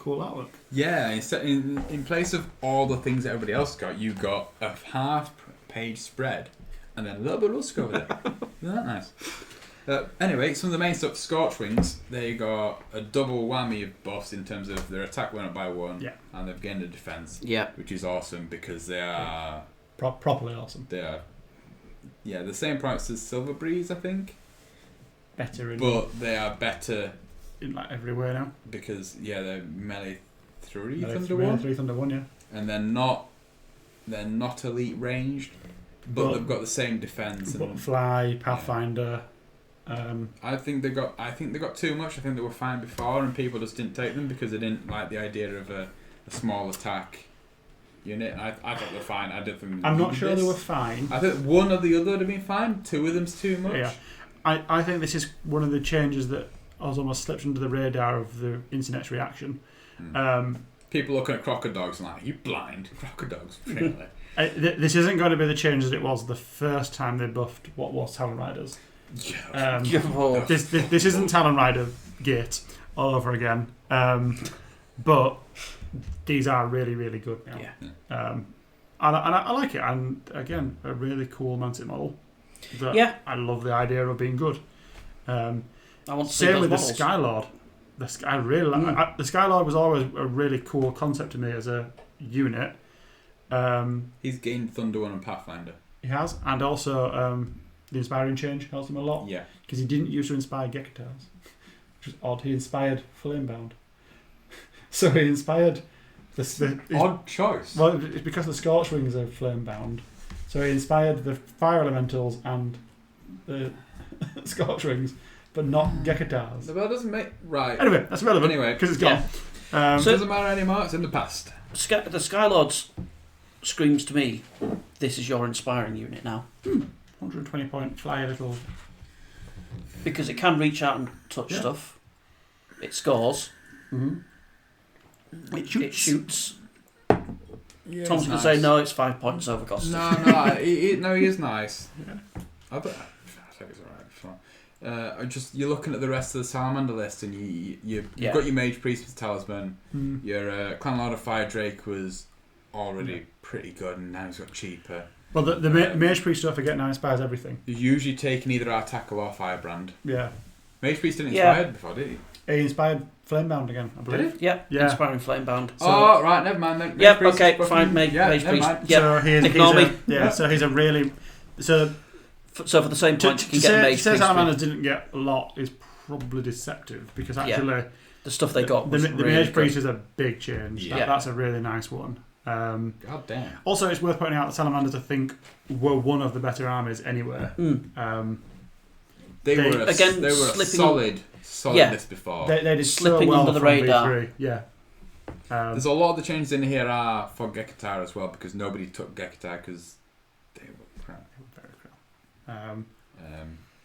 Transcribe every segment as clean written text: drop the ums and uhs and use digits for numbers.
cool artwork. Yeah, in place of all the things that everybody else got, you got a half-page spread and then a little bit of Lusk over there. Isn't that nice? Anyway, some of the main stuff, Scorchwings, they got a double whammy of buffs in terms of their attack went up by 1 and they've gained a defense, which is awesome because they are... properly awesome. They are, the same price as Silver Breeze, I think. Better but they are better... in like everywhere now. Because, they're melee 3 melee Thunder 1. 3 Thunder 1, yeah. And they're not elite ranged, but they've got the same defense. But fly, Pathfinder... I think they got too much. I think they were fine before, and people just didn't take them because they didn't like the idea of a small attack unit. I thought they were fine. I didn't think. I'm not sure they were fine. I think one or the other would have been fine. Two of them's too much. Yeah, I think this is one of the changes that almost slipped under the radar of the internet's reaction. People looking at Crocodogs and like, you blind Crocodogs, really? This isn't going to be the change that it was the first time they buffed what was Talon Riders. This isn't Talon Rider Gate all over again, but these are really, really good now. And I like it, and again, a really cool Mantic model. I love the idea of being good. I want to same with models. the Skylord. I really like the Skylord was always a really cool concept to me as a unit. He's gained Thunder 1 and Pathfinder. He has, and also the Inspiring Change helps him a lot. Yeah. Because he didn't used to inspire Gekatars. Which is odd. He inspired Flamebound. So he inspired... Odd choice. Well, it's because the Scorchwings are Flamebound. So he inspired the Fire Elementals and the Scorchwings, but not Gekatars. That doesn't make... Right. Anyway, that's relevant. Anyway. Because it's gone. So it doesn't matter anymore. It's in the past. The Skylords screams to me, this is your inspiring unit now. 120 point, fly a little. Because it can reach out and touch stuff. It scores. Mm-hmm. It shoots. Yeah, Tom's going to say, no, it's 5 points over Ghosted. No, he is nice. Yeah. I think it's alright. You're looking at the rest of the Salamander list, and you've got your Mage Priest with Talisman. Your Clan Lord of Fire Drake was already pretty good, and now he's got cheaper. Well, the Mage Priest, don't forget, now inspires everything. You're usually taking either our Tackle or Firebrand. Yeah. Mage Priest didn't inspire before, did he? He inspired Flamebound again, I believe. Did he? Yeah. Inspiring Flamebound. So, right, never mind then. Yep, okay, fine, Mage Priest. Mind. So ignore me. So he's a really... So for the same point, you can get Mage Priest. Salamanders didn't get a lot is probably deceptive, because actually... The stuff they got was the really Mage Priest good. is a big change. That's a really nice one. God damn. Also, it's worth pointing out that Salamanders, I think, were one of the better armies anywhere. They were a solid list before. They did slipping so well under the radar. V3. Yeah. There's a lot of the changes in here are for Gekatar as well, because nobody took Gekatar because they were crap. Very crap.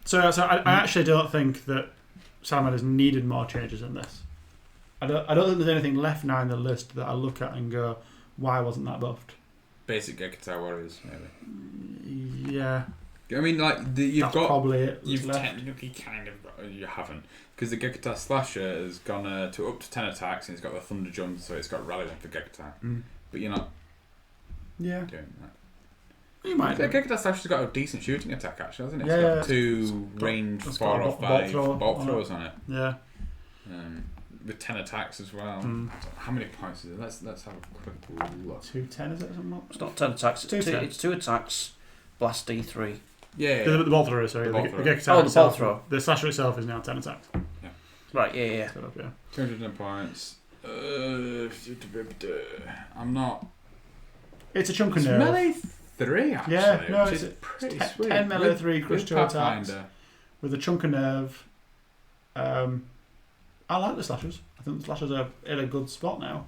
So I actually don't think that Salamanders needed more changes in this. I don't think there's anything left now in the list that I look at and go, why wasn't that buffed? Basic Gekatar Warriors, maybe. Yeah. I mean, like, you've technically kind of got, you haven't, because the Gekatar Slasher has gone to up to 10 attacks, and it's got the Thunder Jump, so it's got Rally Link for Gekatar. But you're not doing that. You might. The Gekatar Slasher's got a decent shooting attack, actually, hasn't it? Yeah. It's got 2 range 4 or 5 bolt throwers on it. Yeah. With 10 attacks as well. How many points is it? Let's have a quick look. 210 is it or something? It's not 10 attacks. It's 2 attacks. Blast D3. Yeah. The bolt thrower, sorry. The bolt thrower. The bolt thrower. The Slasher itself is now 10 attacks. Yeah. Right. Yeah. 210 points. I'm not. It's a chunk of nerve. Melee 3 actually. Yeah, no, which is it's pretty 10 sweet. melee 3 crush 2 attacks with a chunk of nerve. I like the Slashers. I think the Slashers are in a good spot now.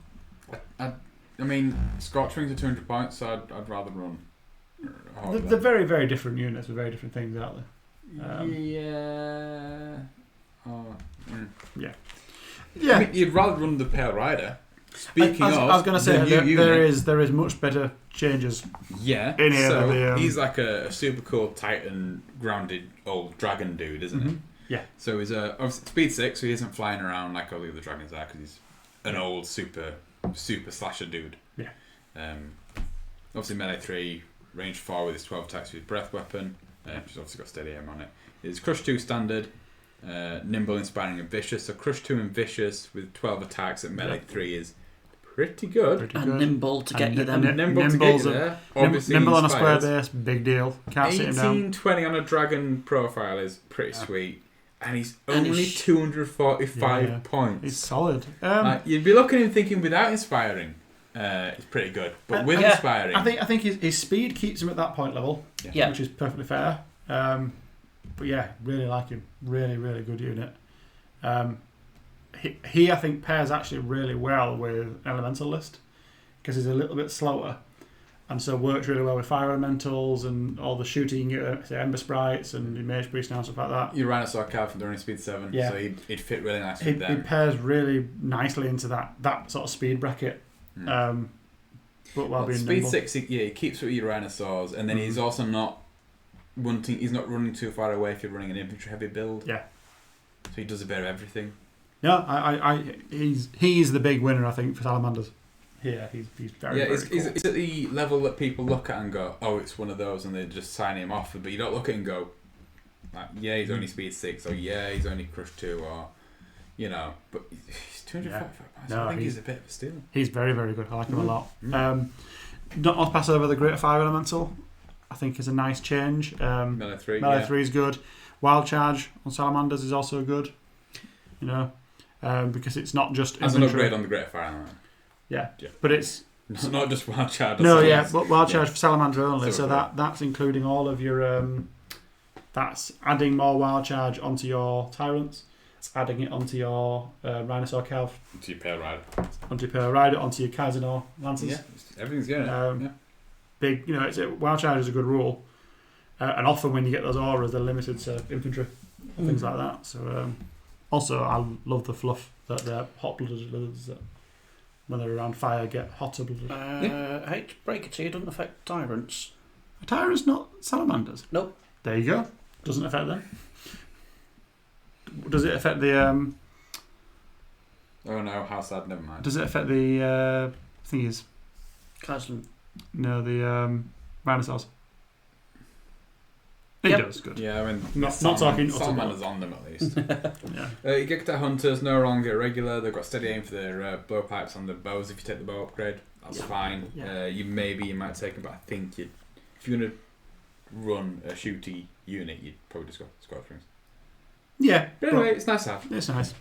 I mean, Scorchwings are 200 points, so I'd rather run. They're very, very different units with very different things, aren't they? Yeah. Yeah. I mean, you'd rather run the Pale Rider. Speaking of, I was going to say there is much better changes. Yeah. In here, so he's like a super cool Titan grounded old dragon dude, isn't he? Yeah. So he's obviously speed 6, so he isn't flying around like all the other dragons are, because he's an old super slasher dude. Yeah. Obviously melee 3, range 4 with his 12 attacks with his breath weapon. Which has obviously got steady aim on it. It's Crush 2 standard, nimble, inspiring, and vicious. So Crush 2 and vicious with 12 attacks at melee 3 is pretty good. And nimble to get you them. Nimble to get you there. Obviously nimble on a square inspires. base, big deal. Can't sit him down. 1820 on a dragon profile is pretty sweet. And he's And only he's- 245 points. He's solid. You'd be looking and thinking without inspiring, it's pretty good. But with inspiring... I think his speed keeps him at that point level, Yeah. which is perfectly fair. But yeah, really like him. Really, really good unit. He I think pairs actually really well with Elemental List because he's a little bit slower, and so works really well with fire elementals and all the shooting, say Ember Sprites and Mage Priest and stuff like that. Your Rhinosaur Calf and running speed 7, so he'd fit really nicely with He them. pairs really nicely into that sort of speed bracket. But while being speed nimble. 6, he keeps with your Rhinosaurs, and then he's also not he's not running too far away if you're running an infantry heavy build. Yeah. So he does a bit of everything. Yeah, he's the big winner, I think, for Salamanders. He's very, very cool. He's at the level that people look at and go, oh, it's one of those, and they just sign him off. But you don't look at it and go, like, yeah, he's only speed 6, or yeah, he's only crush 2, or, but he's 245 pounds. No, I think he's a bit of a steal. He's very, very good. I like him a lot. Not to pass over the Greater Fire Elemental. I think is a nice change. Melee 3. Melee 3 is good. Wild Charge on Salamanders is also good. Because it's not just as an infantry. upgrade on the Greater Fire Element. Yeah, but it's not just Wild Charge. but Wild Charge for Salamander only. So that's including all of your. That's adding more Wild Charge onto your Tyrants. It's adding it onto your Rhinosaur Calf. Onto your Pale Rider. Onto your Pale Rider. Onto your Kaizenor Lancers. Yeah, everything's good. Big, Wild Charge is a good rule, and often when you get those auras, they're limited to infantry, and things like that. So, also, I love the fluff that they're hot-blooded lizards that, when they're around fire, get hotter blooded. I hate to break it to you, it doesn't affect tyrants. Are tyrants not salamanders? Nope. There you go. Doesn't affect them. Does it affect the? Oh no, how sad. Never mind. Does it affect the thingies? Cousin. No, the rhinoceros. It Yep. does good. Yeah, I mean, Not talking Salamander's on them at least. Yeah. You get to hunters, no longer regular. They've got steady aim for their blowpipes on the bows. If you take the bow upgrade, that's fine. Yeah. You might take them, but I think if you're gonna run a shooty unit, you'd probably just go squad things. Yeah. But anyway, it's nice to have. It's nice.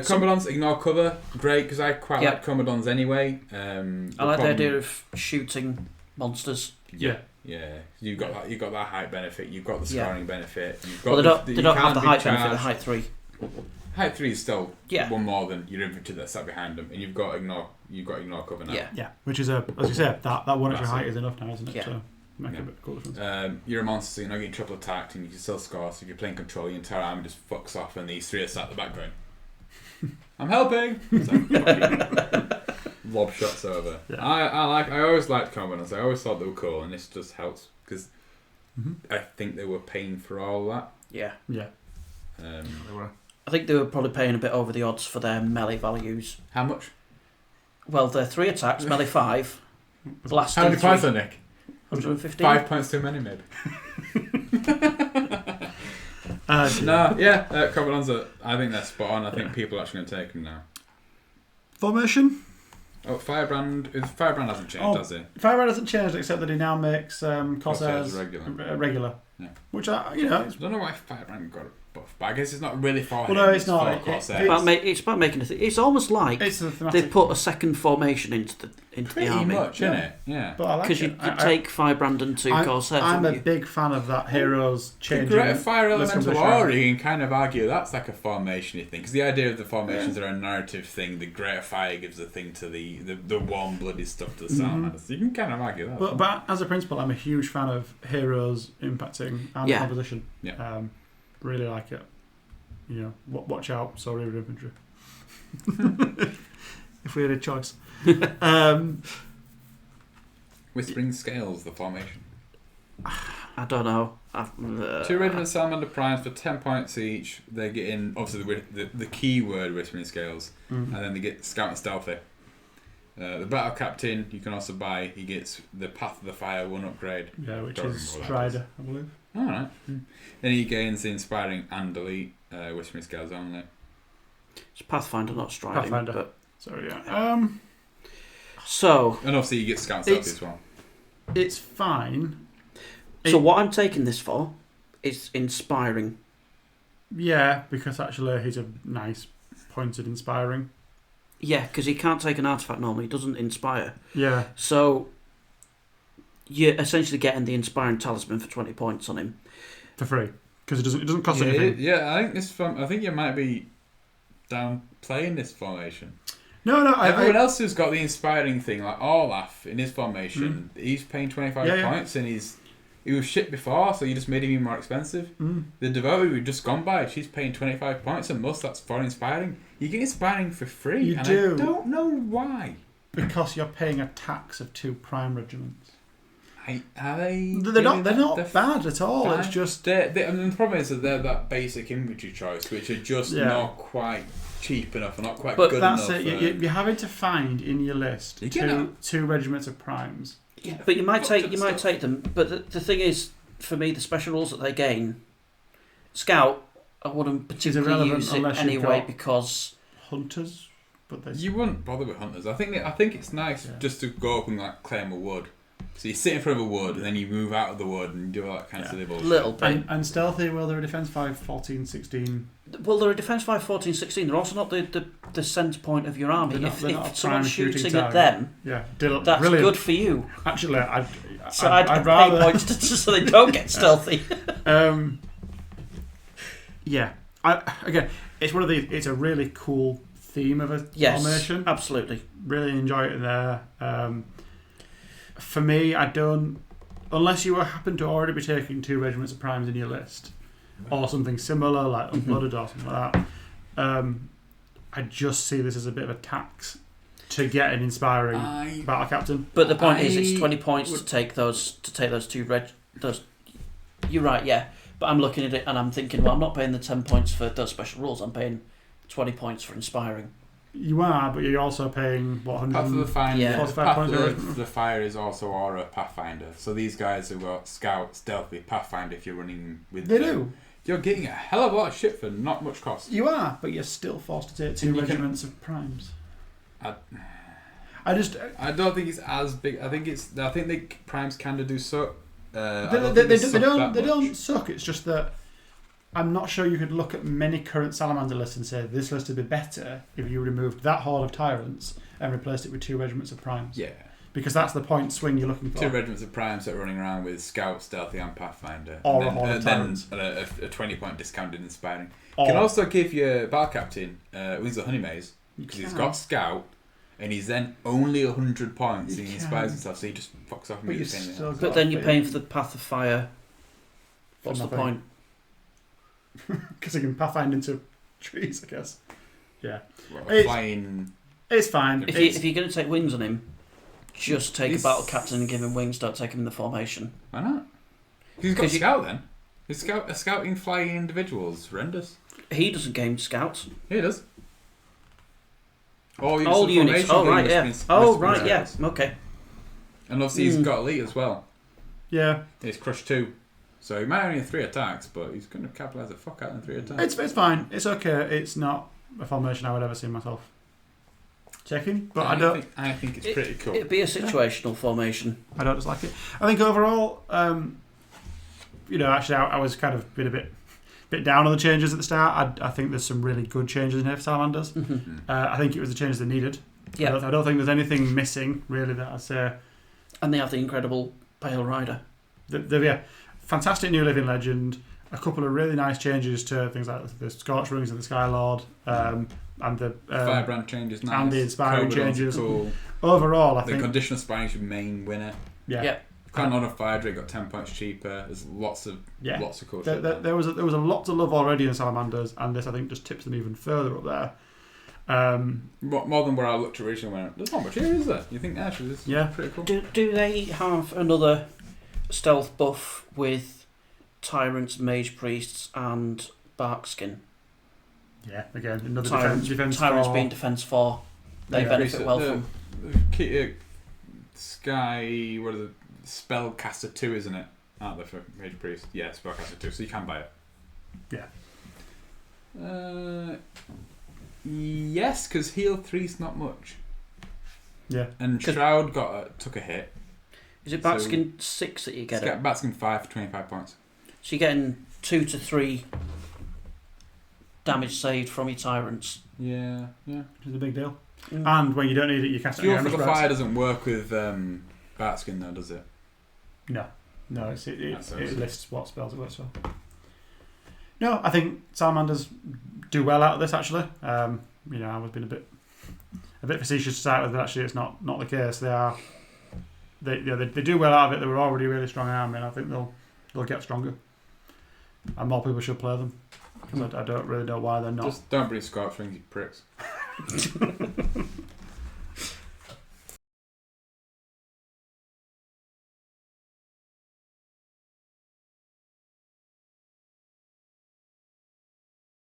Commodons, ignore cover. Great, because I quite like Commodons anyway. I like the idea of shooting monsters. Yeah. Yeah, you've got that height benefit. You've got the scoring benefit. You've got well, they don't have the height benefit. The height 3. Height 3 is still one more than your infantry that's sat behind them, and you've got ignore cover now. Yeah. Which is as you said, that one extra height is enough now, isn't it? Yeah. To make a bit of a cool difference. You're a monster, so you're not getting triple attacked, and you can still score. So if you're playing control, your entire army just fucks off, and these 3 are sat at the back going, "I'm helping." Lob shots over. Yeah. I always liked Commodons. I always thought they were cool, and this just helps because I think they were paying for all that. Yeah. Yeah. They were. I think they were probably paying a bit over the odds for their melee values. How much? Well, their 3 attacks, melee 5. Blast. How many points are Nick? 115. 5 points too many, maybe. Commodons I think they're spot on. I think people are actually going to take them now. Formation? Oh, Firebrand hasn't changed, has it? Firebrand hasn't changed except that he now makes Corsairs regular. Yeah. Which I don't know why Firebrand got a buff, but I guess it's not really for him. No, it's not. Corsairs. It's about making a thing. It's almost like they've put a second formation into the army. Pretty much, isn't it? Yeah. But I like because you take Firebrand and 2 Corsairs. I'm a big fan of that heroes changing. The Greater Fire Elemental Aura, you can kind of argue that's like a formation-y thing, because the idea of the formations are a narrative thing. The Greater Fire gives a thing to the warm-blooded stuff to the Salamanders. So you can kind of argue that. But as a principle, I'm a huge fan of heroes impacting army composition. Yeah. Really like it. Watch out, sorry, infantry. If we had a choice. Whispering Scales, the formation. I don't know. Two regiments Salamander Primes for 10 points each. They're getting, obviously, the keyword Whispering Scales, and then they get Scout and Stealthy. The Battle Captain, you can also buy, he gets the Path of the Fire 1 upgrade. Yeah, which is Strider, I believe. Alright. Then he gains the Inspiring and Elite Whispering Scales only. It's Pathfinder, not Striding. Pathfinder. But... So, yeah. So... And obviously you get Scout and Stealthy as well. It's fine. So what I'm taking this for is Inspiring. Yeah, because actually he's a nice pointed Inspiring. Yeah, because he can't take an artifact normally. He doesn't inspire. Yeah. So you're essentially getting the Inspiring Talisman for 20 points on him. For free. Because it doesn't cost anything. Yeah, I think you might be downplaying this formation. No, everyone else who's got the Inspiring thing, like Olaf in his formation, he's paying 25 points and he was shit before, so you just made him even more expensive. The Devoted we've just gone by, she's paying 25 points a month, that's for Inspiring. You get Inspiring for free, you and do. I don't know why. Because you're paying a tax of 2 prime regiments. Are they? They're not bad at all. Bad. It's just... and the problem is that they're that basic inventory choice, which are just not quite cheap enough or not quite good enough. But that's it. You're having to find in your list two regiments of primes. Yeah, but you might take them. But the thing is, for me, the special rules that they gain, Scout, I wouldn't particularly use it anyway because Hunters, but you wouldn't bother with Hunters. I think it's nice just to go up and claim a wood. So you sit in front of a wood and then you move out of the wood and do all that kind of silly bullshit. Little bit. And Stealthy, well, they're a defense 5, 14, 16. Well, they're a defense 5, 14, 16. They're also not the centre point of your army. If someone's shooting at them, that's brilliant. Good for you. Actually, I'd rather pay points so they don't get stealthy. Again, it's one of these. It's a really cool theme of a formation. Absolutely. Really enjoy it there. For me, I don't... Unless you happen to already be taking 2 regiments of primes in your list, or something similar, like Unblooded or something like that, I just see this as a bit of a tax to get an Inspiring Battle Captain. But the point is, it's 20 points to take those 2 those. You're right, yeah. But I'm looking at it and I'm thinking, well, I'm not paying the 10 points for those special rules. I'm paying 20 points for Inspiring. You are, but you're also paying, what, 100? Path of the Fire, Path of the Fire is also Aura Pathfinder. So these guys who got Scout, Stealthy, Pathfinder, if you're running with them, you're getting a hell of a lot of shit for not much cost. You are, but you're still forced to take 2 regiments of primes. I don't think it's as big. I think the primes kind of do suck. They don't suck. It's just that I'm not sure you could look at many current Salamander lists and say this list would be better if you removed that Horde of Tyrants and replaced it with 2 regiments of primes. Yeah. Because that's the point swing you're looking for. 2 regiments of primes that are running around with Scout, Stealthy and Pathfinder. Or a Horde of Tyrants. Then a 20 point discounted Inspiring. You can also give your Battle Captain Wings of Honeymaze because he's got Scout and he's then only 100 points and he inspires himself, so he just fucks off and makes the But then you're paying for the Path of Fire. What's the point? Because he can pathfind into trees, I guess. Yeah. Flying. It's fine. If you're going to take wings on him, just take a Battle Captain and give him wings. Don't take him in the formation. Why not? He's got Scout then. He's scouting flying individuals. Horrendous. He doesn't gain Scouts. He does. All units. Oh, right, yeah. Okay. And obviously he's got Elite as well. Yeah. He's Crush 2. So he might only have 3 attacks, but he's going to capitalise the fuck out in 3 attacks. It's fine. It's okay. It's not a formation I would ever see myself checking, but I think it's pretty cool. It'd be a situational formation. I don't dislike it. I think overall, actually, I was kind of been a bit down on the changes at the start. I think there's some really good changes in here for Salamanders. I think it was the changes they needed. Yeah. I don't think there's anything missing really that I'd say. And they have the incredible Pale Rider. Fantastic new living legend. A couple of really nice changes to things like the Scorch Rings and the Sky Lord, and the Firebrand changes, nice. And the Inspiring changes. Cool. Overall, I think the Conditional Inspiring is your main winner. Yeah. Can't on a Fire Drake got 10 points cheaper. There's lots of cool shit. There was a lot to love already in Salamanders, and this I think just tips them even further up there. More than where I looked originally. There's not much here, is there? You think actually this is pretty cool? Do they have another stealth buff with Tyrants, Mage Priests, and Barkskin. Yeah, again, another defense Tyrants 4. being defense 4. They benefit well from. Sky, what is it? Spellcaster 2, isn't it? Aren't they for Mage Priest? Yeah, Spellcaster 2, so you can buy it. Yeah. Yes, because heal 3's not much. Yeah. And Shroud took a hit. Is it Batskin 6 that you get it? Batskin 5 for 25 points. So you're getting 2 to 3 damage saved from your Tyrants. Yeah. Which is a big deal. And when you don't need it, you cast it. Fuel for the Fire doesn't work with Batskin though, does it? No, it lists what spells it works for. No, I think Salamanders do well out of this actually. I was being a bit facetious to start with, but actually it's not the case. They do well out of it. They were already a really strong army, and I think they'll get stronger. And more people should play them because I don't really know why they're not. Just don't bring Scorch Rings, you pricks.